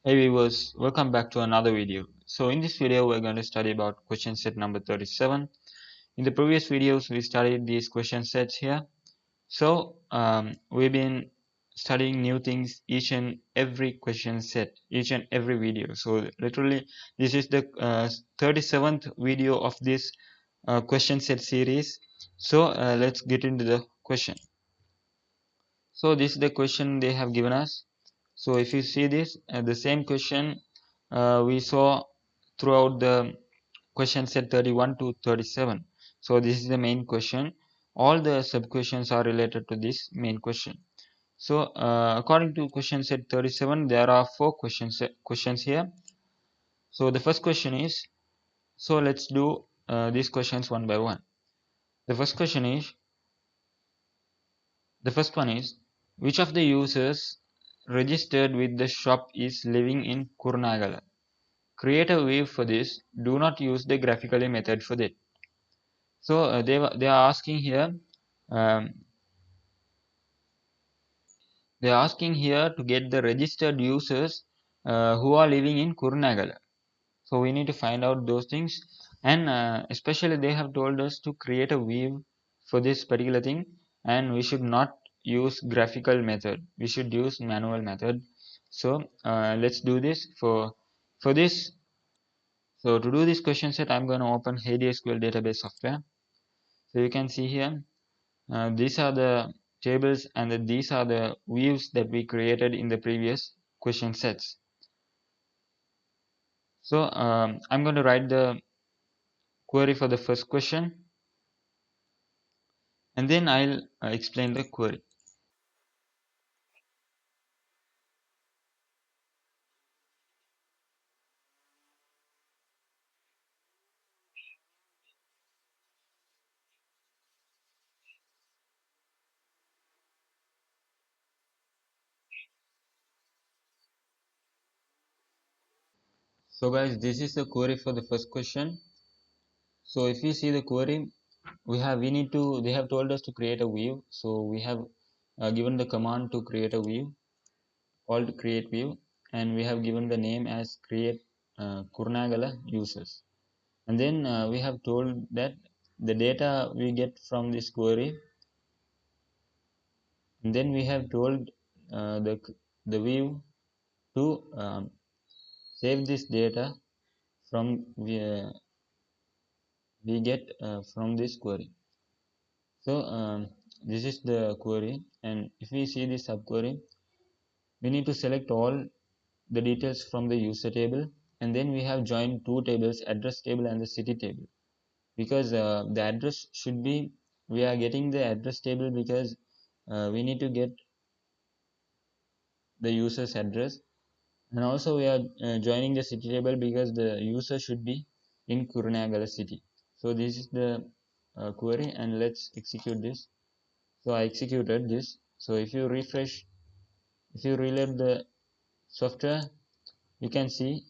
Hey viewers, welcome back to another video. So in this video we're going to study about question set number 37. In the previous videos we studied these question sets here. So we've been studying new things each and every question set, each and every video. So literally this is the 37th video of this question set series. So let's get into the question. So this is the question they have given us. So if you see this, the same question we saw throughout the question set 31 to 37. So this is the main question. All the sub questions are related to this main question. So according to question set 37, there are four questions here. So the first question is, so let's do these questions one by one. The first question is, the first one is, which of the users registered with the shop is living in Kurnagala? Create a view for this. Do not use the graphically method for that. So they are asking here. Um, they are asking here to get the registered users who are living in Kurnagala. So we need to find out those things, and especially they have told us to create a view for this particular thing, and we should not use graphical method. We should use manual method. So let's do this for this. So to do this question set, I'm going to open Hades SQL database software. So you can see here, these are the tables and these are the views that we created in the previous question sets. So I'm going to write the query for the first question, and then I'll explain the query. So guys, this is the query for the first question. So if you see the query, they have told us to create a view. So we have given the command to create a view called create view, and we have given the name as create Kurnagala users. And then we have told that the data we get from this query, and then we have told the view to save this data from we get from this query. So this is the query, and if we see this subquery, we need to select all the details from the user table, and then we have joined two tables, address table and the city table, because the address should be, we are getting the address table because we need to get the user's address, and also we are joining the city table because the user should be in Kurunagala city. So this is the query, and let's execute this. So I executed this. So if you refresh, if you reload the software, you can see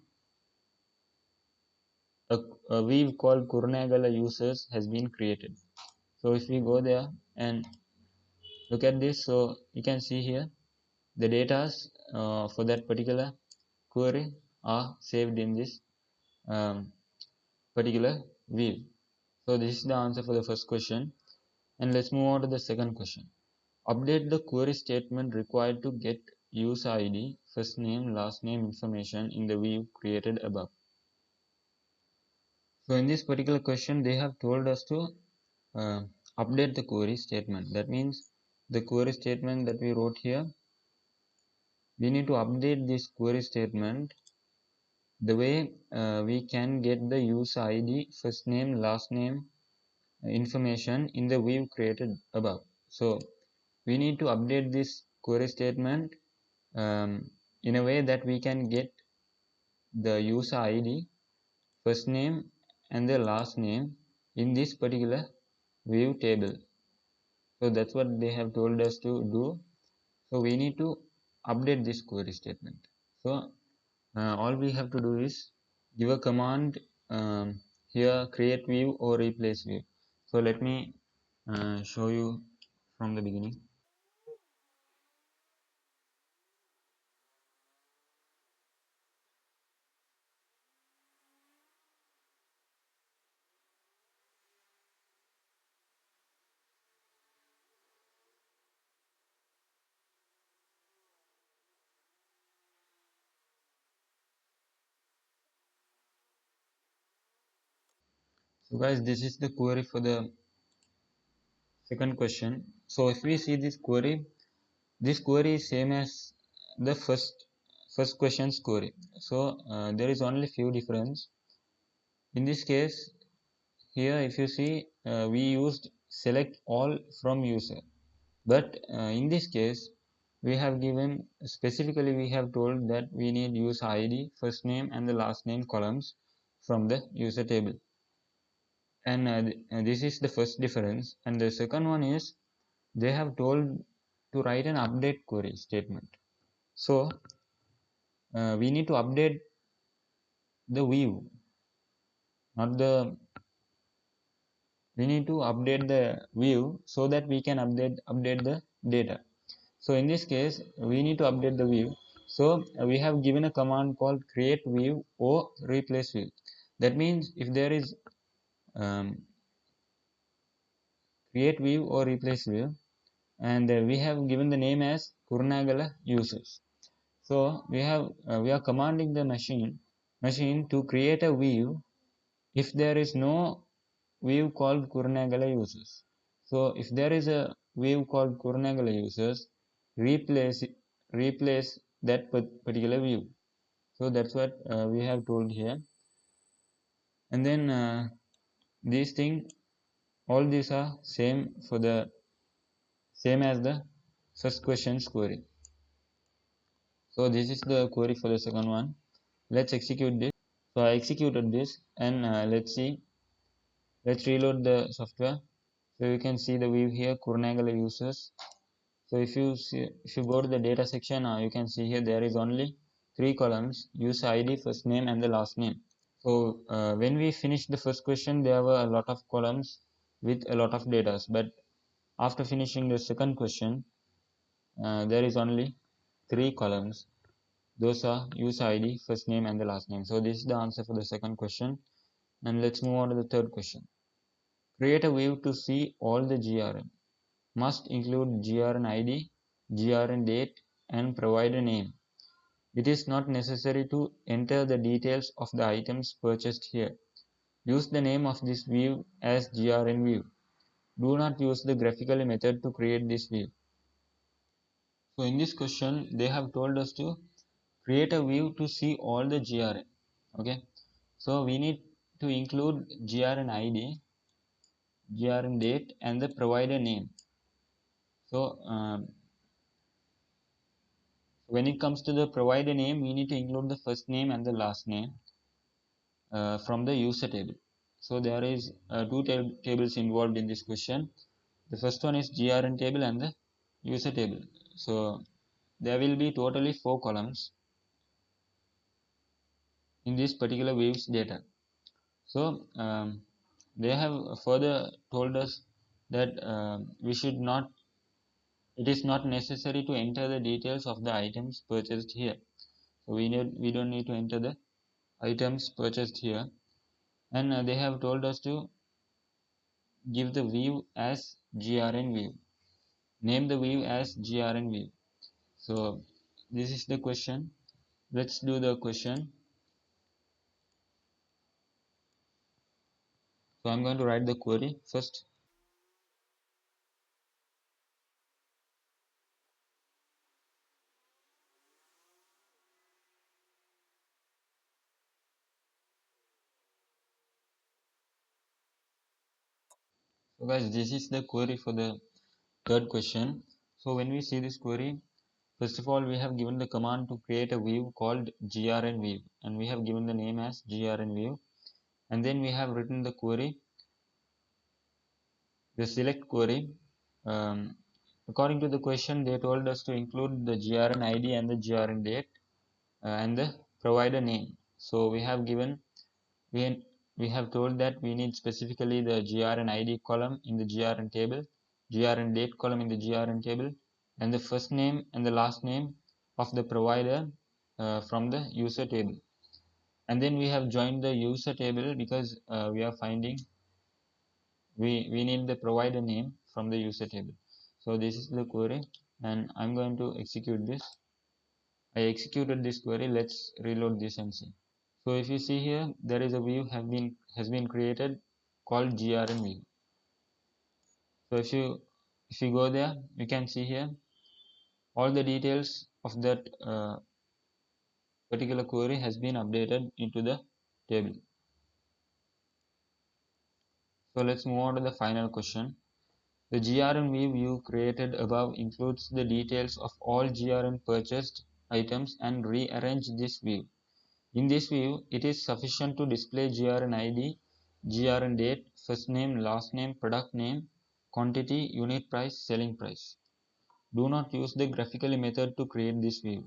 a view called Kurunagala users has been created. So if we go there and look at this, so you can see here the data for that particular query are saved in this um, particular view. So this is the answer for the first question, and let's move on to the second question. Update the query statement required to get user ID, first name, last name information in the view created above. So in this particular question, they have told us to uh, update the query statement. That means the query statement that we wrote here, we need to update this query statement the way we can get the user ID, first name, last name information in the view created above. So we need to update this query statement in a way that we can get the user ID, first name and the last name in this particular view table. So that's what they have told us to do. So we need to update this query statement. So all we have to do is give a command here, create view or replace view. So let me show you from the beginning. So guys, this is the query for the second question. So if we see this query is same as the first question's query. So there is only few difference. In this case, here if you see, we used select all from user. But in this case, we have given specifically we have told that we need user ID, first name and the last name columns from the user table. And this is the first difference. And the second one is they have told to write an update query statement. So we need to update the view, not the we need to update the view so that we can update the data. So in this case we need to update the view. So we have given a command called create view or replace view. That means if there is um, create view or replace view, and we have given the name as Kurnagala users. So we are commanding the machine to create a view if there is no view called Kurnagala users. So if there is a view called Kurnagala users, replace replace that particular view. So that's what we have told here. And then these thing, all these are same as the first question's query. So this is the query for the second one. Let's execute this. So I executed this, and let's see. Let's reload the software. So you can see the view here, Kurnagala users. So if you go to the data section, you can see here there is only three columns: user ID, first name, and the last name. So when we finished the first question, there were a lot of columns with a lot of data. But after finishing the second question, there is only three columns. Those are user ID, first name, and the last name. So this is the answer for the second question. And let's move on to the third question. Create a view to see all the GRN. Must include GRN ID, GRN date, and provider name. It is not necessary to enter the details of the items purchased here. Use the name of this view as GRN view. Do not use the graphical method to create this view. So in this question, they have told us to create a view to see all the GRN. Okay. So we need to include GRN ID, GRN date, and the provider name. So when it comes to the provider name, we need to include the first name and the last name from the user table. So there is two tables involved in this question. The first one is GRN table and the user table. So there will be totally four columns in this particular views data. So they have further told us that we should not. It is not necessary to enter the details of the items purchased here. So we don't need to enter the items purchased here, and they have told us to give the view as GRN view. Name the view as GRN view. So this is the question. Let's do the question. So I'm going to write the query first. So guys, this is the query for the third question. So when we see this query, first of all, we have given the command to create a view called grn view, and we have given the name as grn view. And then we have written the query, the select query. Um, According to the question, they told us to include the grn ID and the grn date and the provider name. So we we have told that we need specifically the grn ID column in the grn table, grn date column in the grn table, and the first name and the last name of the provider from the user table. And then we have joined the user table because we are finding we need the provider name from the user table. So this is the query, and I'm going to execute this. I executed this query. Let's reload this and see. So if you see here, there is a view has been created called GRN view. So if you go there, you can see here all the details of that particular query has been updated into the table. So let's move on to the final question. The GRN view created above includes the details of all GRN purchased items and rearrange this view. In this view, it is sufficient to display GRN ID, GRN date, first name, last name, product name, quantity, unit price, selling price. Do not use the graphically method to create this view.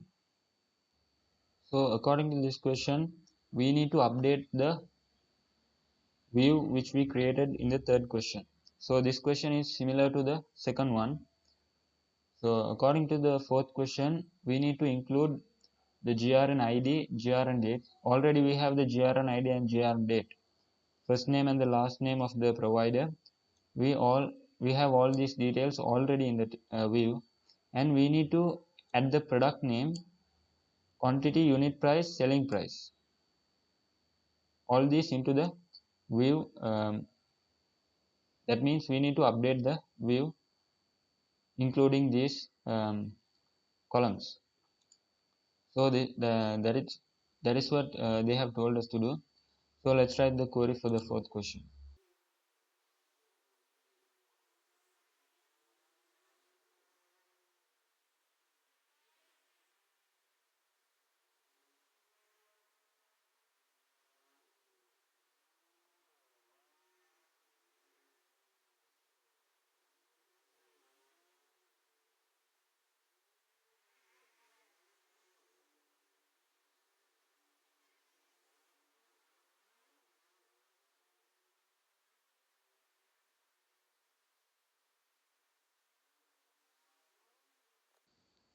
So according to this question, we need to update the view which we created in the third question. So this question is similar to the second one. So according to the fourth question, we need to include the GRN ID, GRN date. Already we have the GRN ID and GRN date, first name and the last name of the provider. We have all these details already in the view, and we need to add the product name, quantity, unit price, selling price, all these into the view. That means we need to update the view including these columns. So that is what they have told us to do. So let's write the query for the fourth question.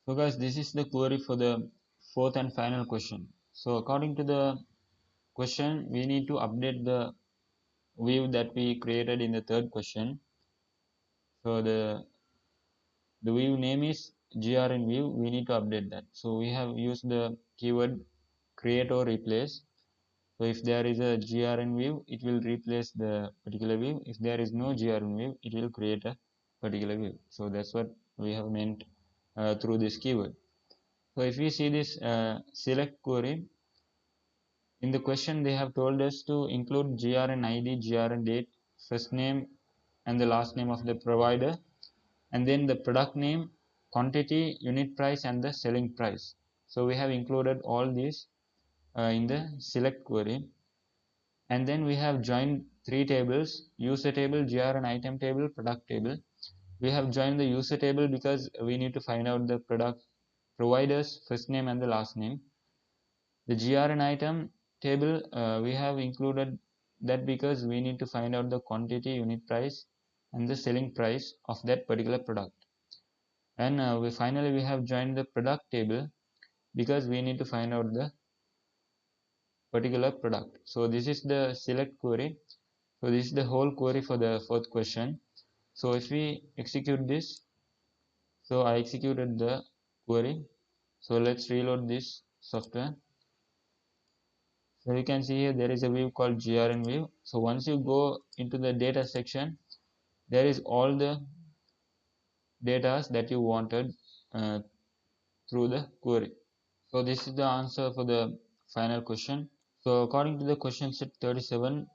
So guys, this is the query for the fourth and final question. So according to the question, we need to update the view that we created in the third question. So the view name is GRN view. We need to update that. So we have used the keyword create or replace. So if there is a GRN view, it will replace the particular view. If there is no GRN view, it will create a particular view. So that's what we have meant through this keyword. So if we see this select query, in the question they have told us to include GRN ID, GRN date, first name and the last name of the provider, and then the product name, quantity, unit price and the selling price. So we have included all these in the select query, and then we have joined three tables: user table, GRN item table, product table. We have joined the user table because we need to find out the product provider's first name and the last name. The GRN item table, we have included that because we need to find out the quantity, unit price and the selling price of that particular product. And finally we have joined the product table because we need to find out the particular product. So this is the select query. So this is the whole query for the fourth question. So if we execute this, so I executed the query. So let's reload this software. So you can see here there is a view called GRN view. So once you go into the data section, there is all the data that you wanted uh, through the query. So this is the answer for the final question. So according to the question set 37,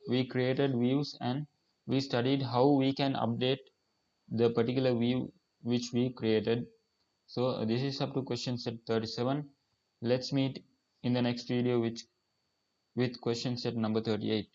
we created views and we studied how we can update the particular view which we created. So this is up to question set 37. Let's meet in the next video with question set number 38.